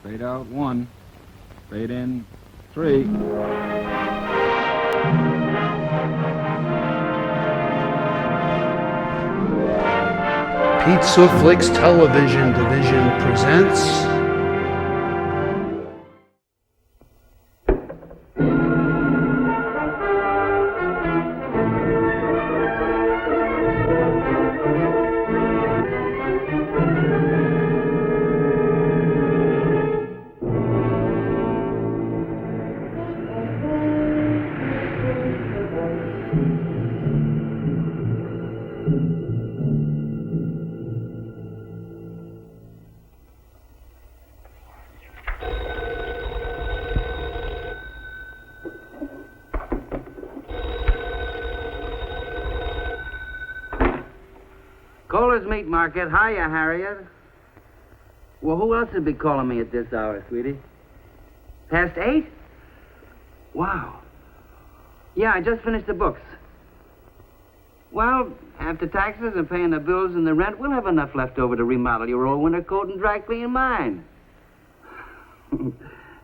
Fade out 1. Fade in 3. Pizza Flix Television Division presents Kohler's Meat Market. Hiya, Harriet. Well, who else would be calling me at this hour, sweetie? Past 8? Wow. Yeah, I just finished the books. Well, after taxes and paying the bills and the rent, we'll have enough left over to remodel your old winter coat and dry clean mine.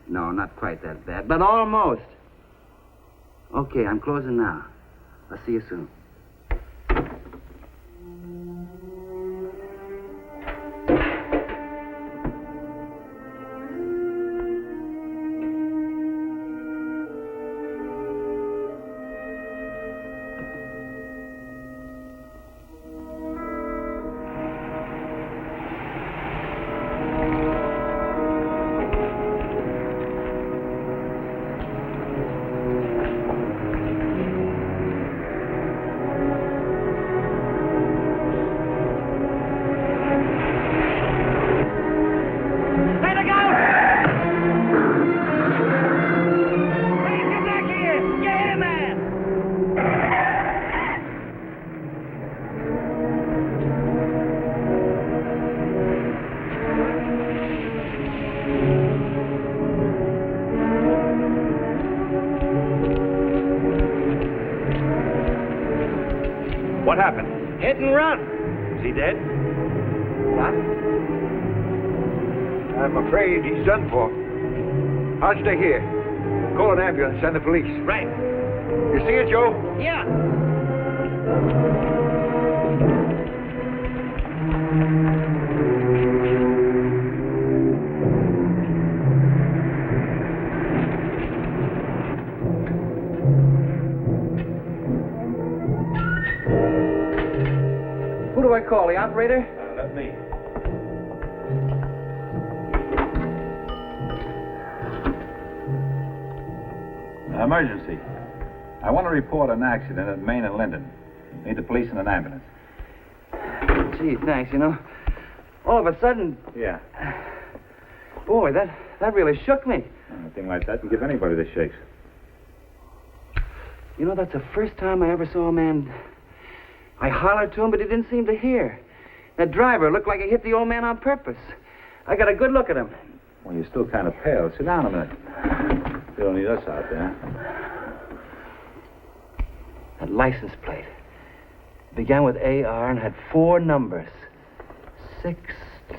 No, not quite that bad, but almost. Okay, I'm closing now. I'll see you soon. What happened? Hit and run. Is he dead? What? I'm afraid he's done for. I'll stay here. Call an ambulance, send the police. Right. You see it, Joe? Yeah. Who do I call, the operator? Let me. Emergency. I want to report an accident at Main and Linden. Need the police and an ambulance. Gee, thanks, you know. All of a sudden, Yeah. boy, that really shook me. Anything like that can give anybody the shakes. You know, that's the first time I ever saw a man. I hollered to him, but he didn't seem to hear. That driver looked like he hit the old man on purpose. I got a good look at him. Well, you're still kind of pale. Sit down a minute. You don't need us out there. That license plate began with AR and had 4 numbers. 6,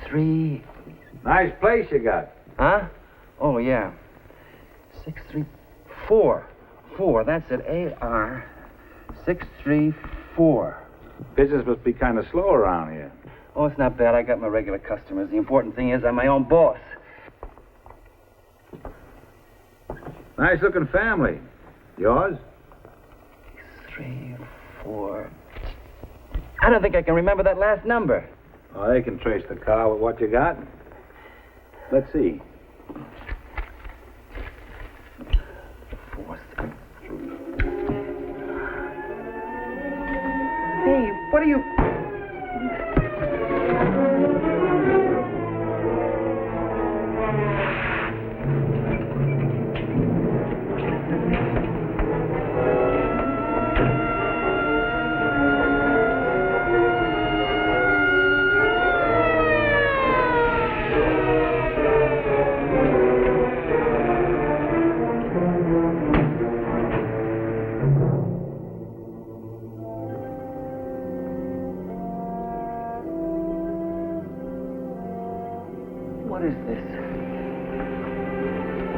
3... Nice place you got. Huh? Oh, yeah. 6, 3, 4. 4, that's it. AR 6, 3, 4. Business must be kind of slow around here. Oh, it's not bad. I got my regular customers. The important thing is I'm my own boss. Nice looking family. Yours? 3, 4... I don't think I can remember that last number. Oh, they can trace the car with what you got. Let's see. 4, 3... Hey, what are you...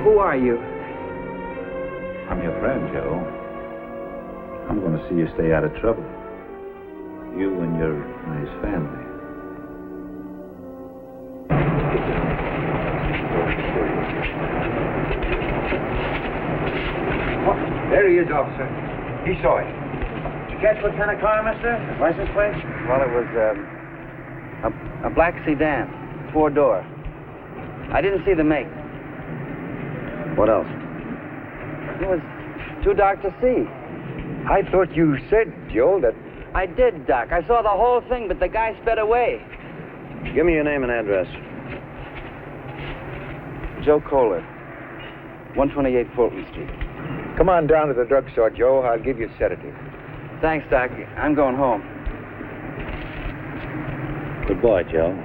Who are you? I'm your friend, Joe. I'm going to see you stay out of trouble. You and your nice family. What? There he is, officer. He saw it. Did you catch what kind of car, mister? License plate? Well, it was a black sedan, 4-door. I didn't see the make. What else? It was too dark to see. I thought you said, Joe, that... I did, Doc. I saw the whole thing, but the guy sped away. Give me your name and address. Joe Kohler, 128 Fulton Street. Come on down to the drugstore, Joe. I'll give you a sedative. Thanks, Doc. I'm going home. Good boy, Joe.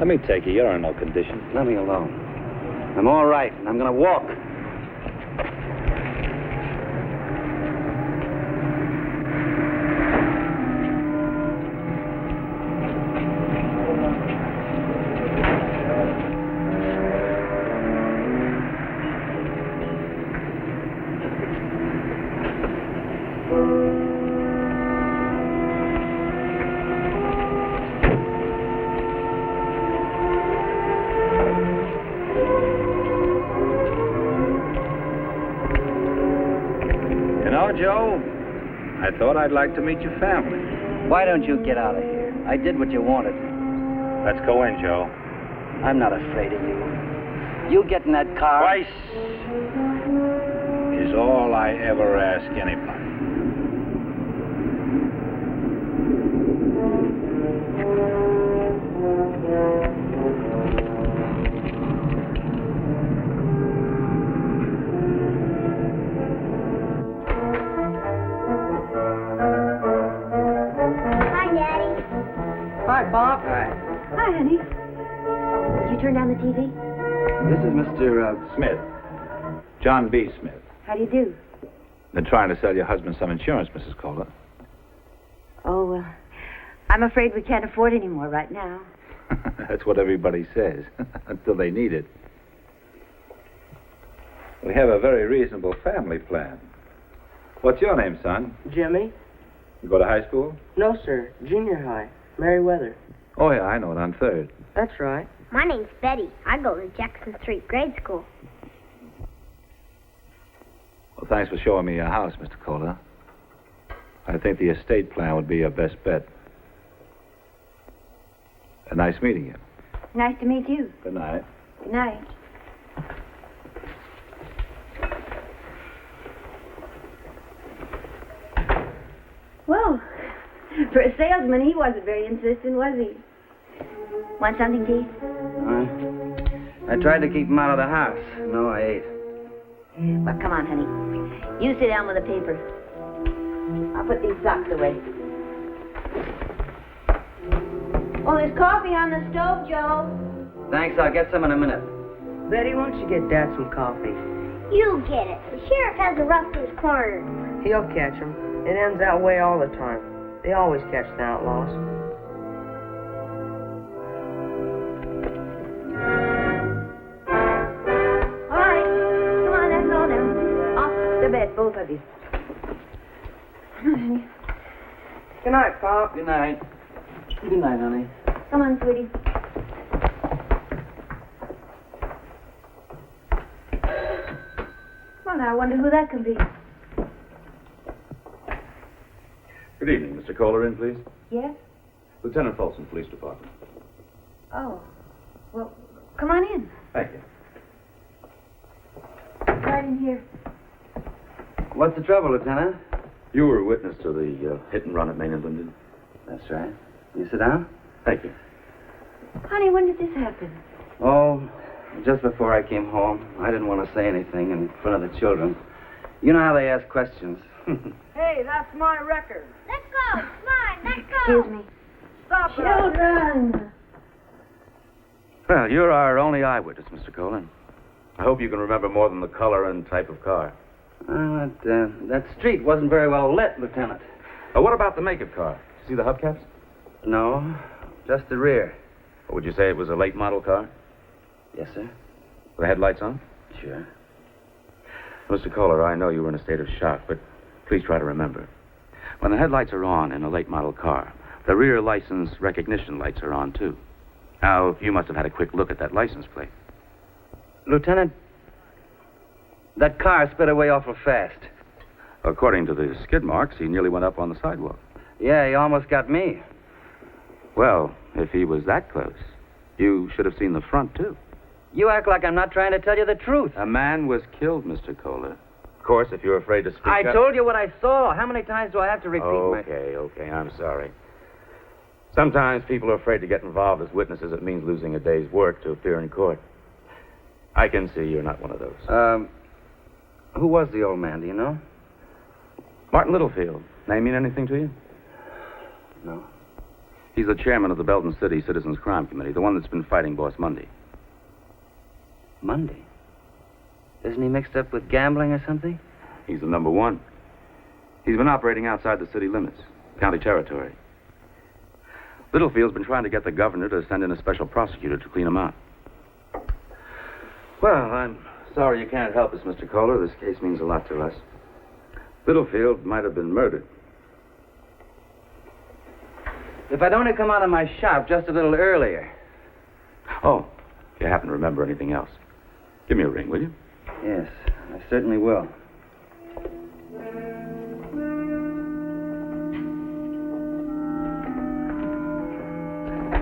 Let me take you. You're in no condition. Let me alone. I'm all right, and I'm going to walk. Joe, I thought I'd like to meet your family. Why don't you get out of here? I did what you wanted. Let's go in, Joe. I'm not afraid of you. You get in that car. Twice is all I ever ask anybody. Bob. Hi, honey. Did you turn down the TV? This is Mr. Smith. John B. Smith. How do you do? Been trying to sell your husband some insurance, Mrs. Kohler. Oh, I'm afraid we can't afford any more right now. That's what everybody says, until they need it. We have a very reasonable family plan. What's your name, son? Jimmy? You go to high school? No, sir. Junior high. Merriweather. Oh, yeah, I know it, on 3rd. That's right. My name's Betty. I go to Jackson Street Grade School. Well, thanks for showing me your house, Mr. Kohler. I think the estate plan would be your best bet. Nice meeting you. Nice to meet you. Good night. Good night. Well, for a salesman, he wasn't very insistent, was he? Want something to eat? I tried to keep him out of the house. No, I ate. Well, come on, honey. You sit down with the paper. I'll put these socks away. Oh, there's coffee on the stove, Joe. Thanks, I'll get some in a minute. Betty, won't you get Dad some coffee? You get it. The sheriff has a rustler's corner. He'll catch 'em. It ends that way all the time. They always catch the outlaws. All right. Come on, that's all now. Off to bed, both of you. Come on, honey. Good night, Pop. Good night. Good night, honey. Come on, sweetie. Well, now, I wonder who that could be. Good evening. Mr. Kohler in, please? Yes? Lieutenant Folsom, Police Department. Oh. Well, come on in. Thank you. Right in here. What's the trouble, Lieutenant? You were a witness to the hit and run at Main and Linden. That's right. You sit down? Thank you. Honey, when did this happen? Oh, just before I came home. I didn't want to say anything in front of the children. You know how they ask questions. Hey, that's my record. Let's go. Come on, let's go. Excuse me. Stop it. Children! Well, you're our only eyewitness, Mr. Kohler. I hope you can remember more than the color and type of car. That street wasn't very well lit, Lieutenant. What about the make of car? See the hubcaps? No, just the rear. Or would you say it was a late model car? Yes, sir. The headlights on? Sure. Mr. Kohler, I know you were in a state of shock, but please try to remember. When the headlights are on in a late model car, the rear license recognition lights are on, too. Now, you must have had a quick look at that license plate. Lieutenant, that car sped away awful fast. According to the skid marks, he nearly went up on the sidewalk. Yeah, he almost got me. Well, if he was that close, you should have seen the front, too. You act like I'm not trying to tell you the truth. A man was killed, Mr. Kohler. Of course, if you're afraid to speak I up... told you what I saw. How many times do I have to repeat Okay, I'm sorry. Sometimes people are afraid to get involved as witnesses. It means losing a day's work to appear in court. I can see you're not one of those. Who was the old man, do you know? Martin Littlefield. Name mean anything to you? No. He's the chairman of the Belton City Citizens Crime Committee, the one that's been fighting Boss Mundy. Mundy? Isn't he mixed up with gambling or something? He's the number one. He's been operating outside the city limits, county territory. Littlefield's been trying to get the governor to send in a special prosecutor to clean him out. Well, I'm sorry you can't help us, Mr. Kohler. This case means a lot to us. Littlefield might have been murdered. If I'd only come out of my shop just a little earlier. Oh, if you happen to remember anything else, give me a ring, will you? Yes, I certainly will.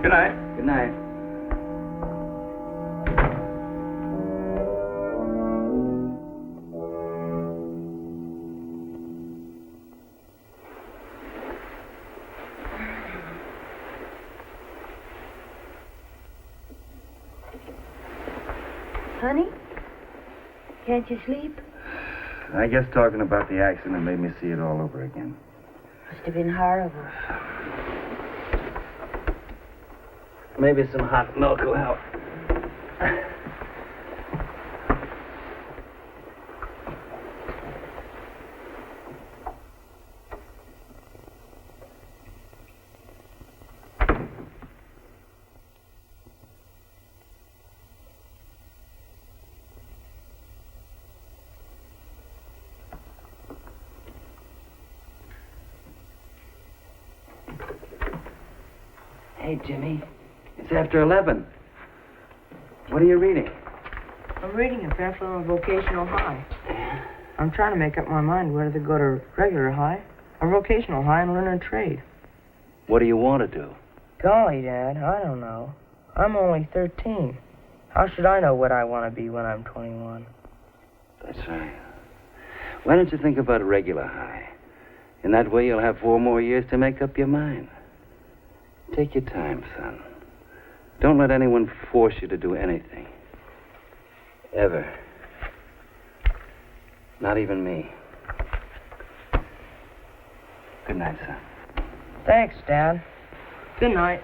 Good night. Good night. Honey? Can't you sleep? I guess talking about the accident made me see it all over again. Must have been horrible. Maybe some hot milk will help. Hey, Jimmy. It's after 11. What are you reading? I'm reading a pamphlet on vocational high. I'm trying to make up my mind whether to go to regular high or vocational high and learn a trade. What do you want to do? Golly, Dad, I don't know. I'm only 13. How should I know what I want to be when I'm 21? That's right. Why don't you think about a regular high? In that way, you'll have 4 more years to make up your mind. Take your time, son. Don't let anyone force you to do anything. Ever. Not even me. Good night, son. Thanks, Dad. Good night.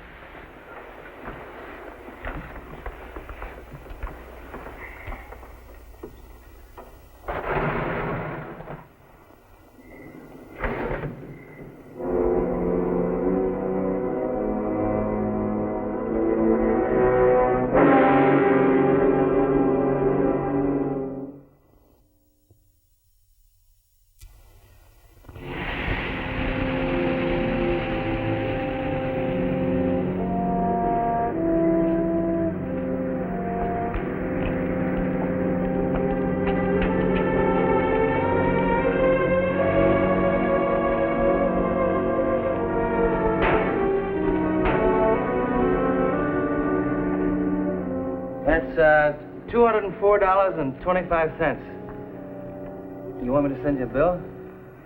That's $204.25. You want me to send you a bill?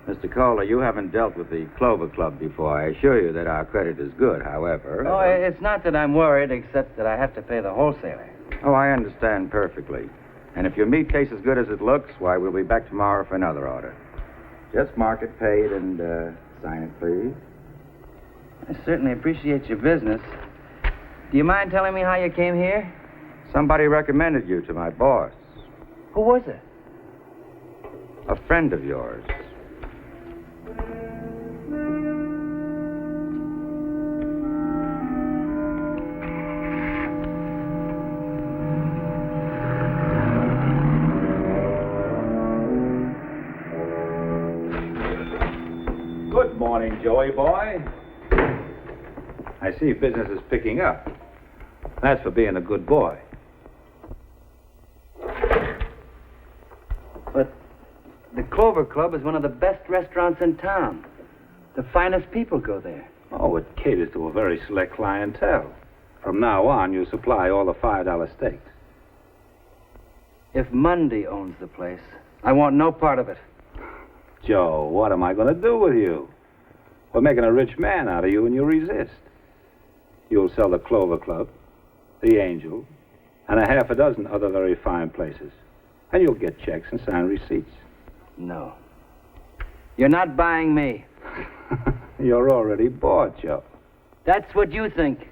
Mr. Kohler, you haven't dealt with the Clover Club before. I assure you that our credit is good, however... Oh, it's not that I'm worried, except that I have to pay the wholesaler. Oh, I understand perfectly. And if your meat tastes as good as it looks, why, we'll be back tomorrow for another order. Just mark it paid and sign it, please. I certainly appreciate your business. Do you mind telling me how you came here? Somebody recommended you to my boss. Who was it? A friend of yours. Morning, Joey boy. I see business is picking up. That's for being a good boy. But the Clover Club is one of the best restaurants in town. The finest people go there. Oh, it caters to a very select clientele. From now on, you supply all the $5 steaks. If Mundy owns the place, I want no part of it. Joe, what am I going to do with you? We're making a rich man out of you, and you resist. You'll sell the Clover Club, the Angel, and a half a dozen other very fine places. And you'll get checks and sign receipts. No. You're not buying me. You're already bought, Joe. That's what you think.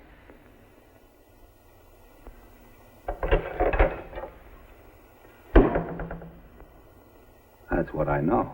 That's what I know.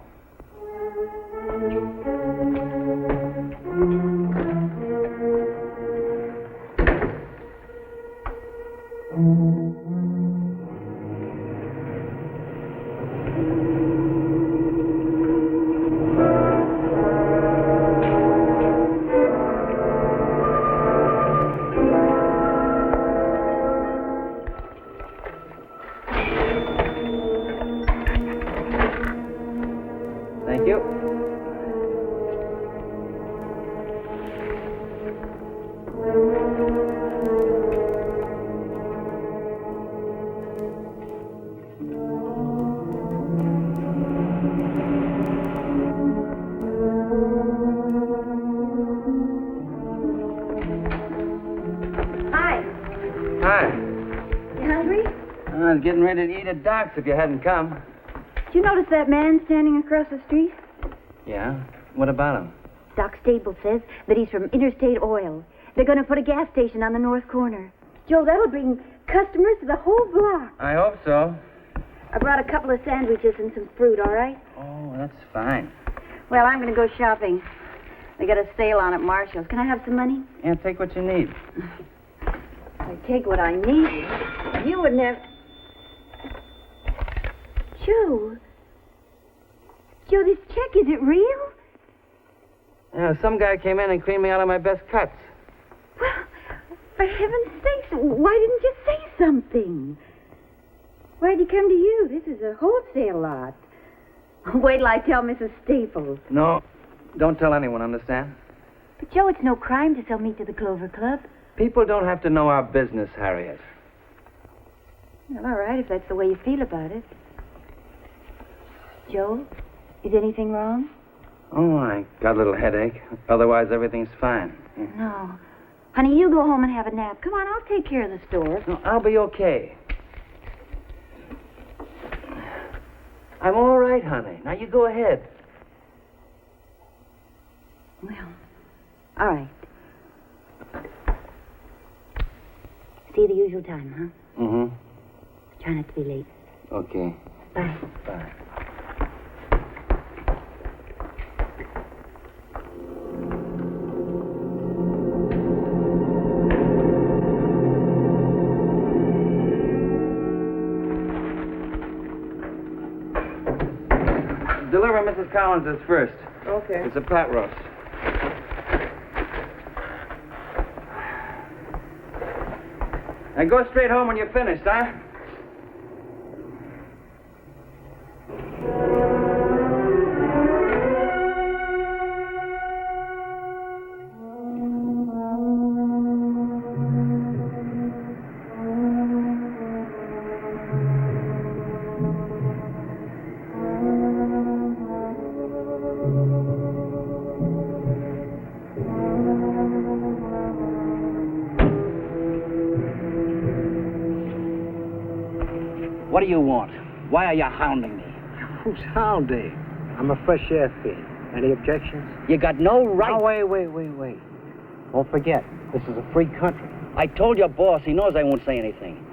Thank you. Hi. Hi. You hungry? I was getting ready to eat at Doc's if you hadn't come. Did you notice that man standing across the street? Yeah? What about him? Doc Stable says that he's from Interstate Oil. They're going to put a gas station on the north corner. Joe, that'll bring customers to the whole block. I hope so. I brought a couple of sandwiches and some fruit, all right? Oh, that's fine. Well, I'm going to go shopping. They got a sale on at Marshall's. Can I have some money? Yeah, take what you need. I take what I need. You would never... Joe. Joe, this check, is it real? Yeah, some guy came in and cleaned me out of my best cuts. Well, for heaven's sakes, why didn't you say something? Why'd he come to you? This is a wholesale lot. Wait till I tell Mrs. Staples. No, don't tell anyone, understand? But, Joe, it's no crime to sell meat to the Clover Club. People don't have to know our business, Harriet. Well, all right, if that's the way you feel about it. Joe, is anything wrong? Oh, I got a little headache. Otherwise, everything's fine. No. Honey, you go home and have a nap. Come on, I'll take care of the store. No, I'll be okay. I'm all right, honey. Now you go ahead. Well, all right. See you the usual time, huh? Mm-hmm. Try not to be late. Okay. Bye. Bye. Deliver Mrs. Collins's first. Okay. It's a pat roast. And go straight home when you're finished, huh? What do you want? Why are you hounding me? Who's hounding? I'm a fresh air fiend. Any objections? You got no right. Oh, wait. Don't forget, this is a free country. I told your boss. He knows I won't say anything.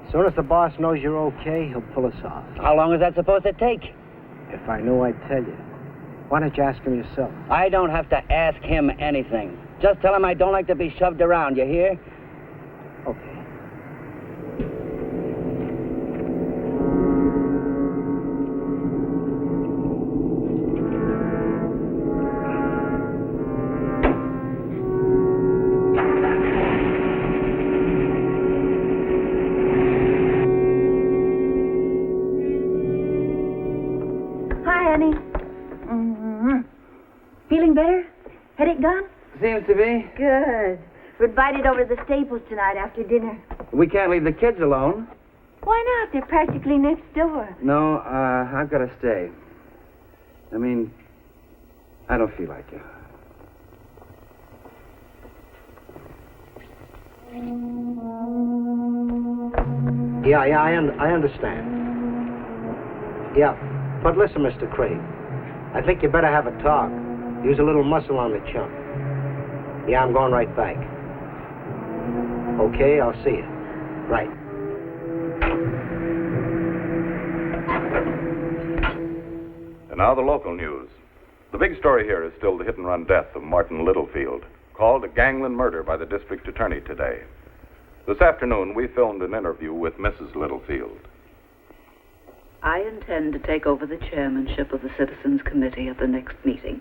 As soon as the boss knows you're okay, he'll pull us off. How long is that supposed to take? If I knew, I'd tell you. Why don't you ask him yourself? I don't have to ask him anything. Just tell him I don't like to be shoved around, you hear? Okay. Headache gone? Seems to be. Good. We're invited over to the Staples tonight after dinner. We can't leave the kids alone. Why not? They're practically next door. No, I've got to stay. I mean, I don't feel like it. Yeah, I understand. Yeah, but listen, Mr. Craig. I think you better have a talk. Use a little muscle on the chump. Yeah, I'm going right back. Okay, I'll see you. Right. And now the local news. The big story here is still the hit-and-run death of Martin Littlefield, called a gangland murder by the district attorney today. This afternoon, we filmed an interview with Mrs. Littlefield. I intend to take over the chairmanship of the Citizens Committee at the next meeting.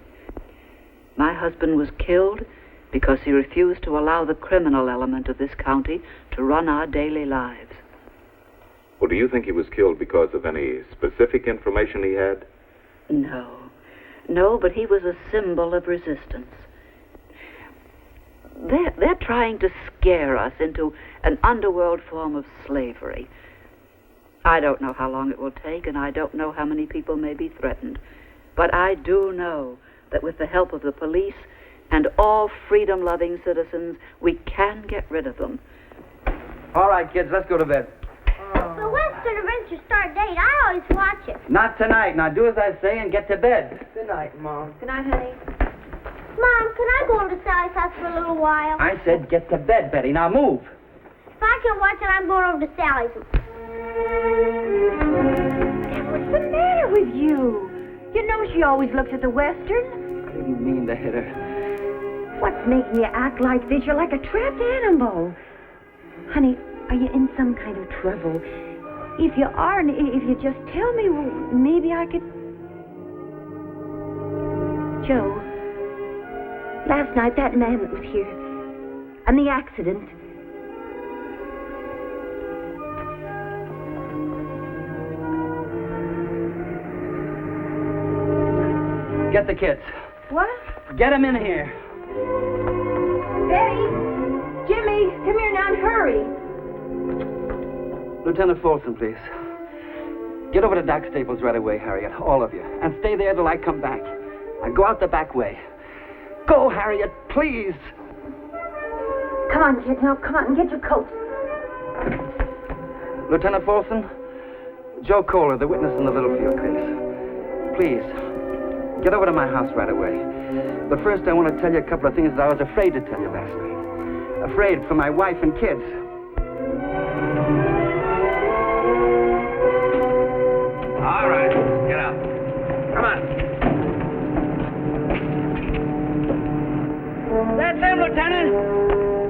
My husband was killed because he refused to allow the criminal element of this county to run our daily lives. Well, do you think he was killed because of any specific information he had? No, but he was a symbol of resistance. They're trying to scare us into an underworld form of slavery. I don't know how long it will take, and I don't know how many people may be threatened. But I do know that with the help of the police and all freedom-loving citizens, we can get rid of them. All right, kids, let's go to bed. The Western Adventure Star date, I always watch it. Not tonight. Now do as I say and get to bed. Good night, Mom. Good night, honey. Mom, can I go over to Sally's house for a little while? I said get to bed, Betty. Now move. If I can watch it, I'm going over to Sally's. What's the matter with you? You know she always looks at the Western. I didn't mean to hit her. What's making you act like this? You're like a trapped animal. Honey, are you in some kind of trouble? If you are, and if you just tell me, well, maybe I could... Joe, last night that man that was here, and the accident... Get the kids. What? Get them in here. Betty! Jimmy, come here now and hurry. Lieutenant Folsom, please. Get over to Doc Staples right away, Harriet. All of you. And stay there till I come back. And go out the back way. Go, Harriet, please. Come on, kid. Now, come on and get your coat. Lieutenant Folsom, Joe Kohler, the witness in the Littlefield case. Please, get over to my house right away. But first, I want to tell you a couple of things that I was afraid to tell you last night. Afraid for my wife and kids. All right, get out. Come on. That's him, Lieutenant.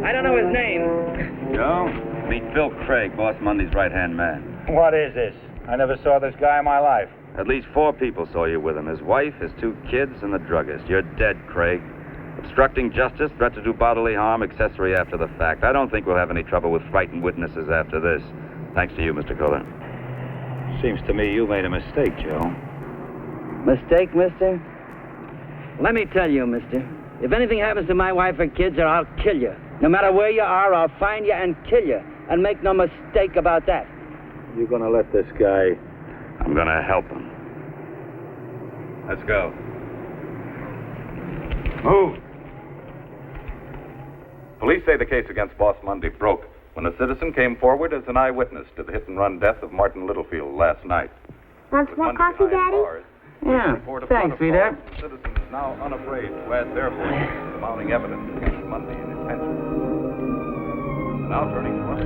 I don't know his name. Joe, meet Phil Craig, Boss Monday's right-hand man. What is this? I never saw this guy in my life. At least 4 people saw you with him. His wife, his 2 kids, and the druggist. You're dead, Craig. Obstructing justice, threat to do bodily harm, accessory after the fact. I don't think we'll have any trouble with frightened witnesses after this. Thanks to you, Mr. Kohler. Seems to me you made a mistake, Joe. Mistake, mister? Let me tell you, mister. If anything happens to my wife or kids, or I'll kill you. No matter where you are, I'll find you and kill you. And make no mistake about that. You're gonna let this guy... I'm gonna help him. Let's go. Move. Police say the case against Boss Monday broke when a citizen came forward as an eyewitness to the hit-and-run death of Martin Littlefield last night. Want some more coffee, Daddy? Yeah, thanks, sweetheart. The citizen is now unafraid to add their voice to the mounting evidence against Monday and his pension. Now turning to us.